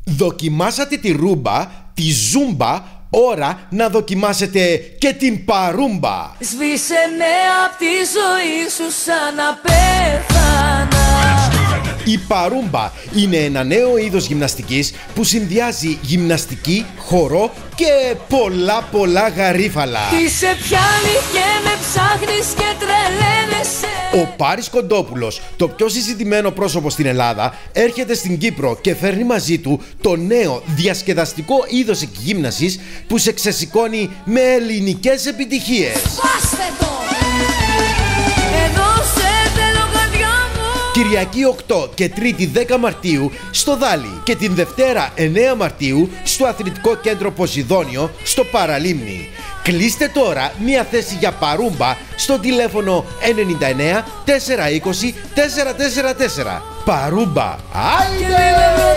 Δοκιμάσατε τη ρούμπα, τη ζούμπα, ώρα να δοκιμάσετε και την παρούμπα. Σβήσε με απ' τη ζωή σου σαν να πέθανα. Η παρούμπα είναι ένα νέο είδος γυμναστικής που συνδυάζει γυμναστική, χορό και πολλά γαρίφαλα. Τι σε πιάνει και με ψάχνεις και τρελαίνεσαι. Ο Πάρης Κοντόπουλος, το πιο συζητημένο πρόσωπο στην Ελλάδα, έρχεται στην Κύπρο και φέρνει μαζί του το νέο διασκεδαστικό είδος εκγύμνασης που σε ξεσηκώνει με ελληνικές επιτυχίες. Σπάστε το! Εδώ σε θέλω καρδιά μου. Κυριακή 8 και Τρίτη 10 Μαρτίου στο Δάλι και την Δευτέρα 9 Μαρτίου στο Αθλητικό Κέντρο Ποσειδόνιο στο Παραλίμνη. Κλείστε τώρα μία θέση για παρούμπα στο τηλέφωνο 99 420 444. Παρούμπα! Άιντε!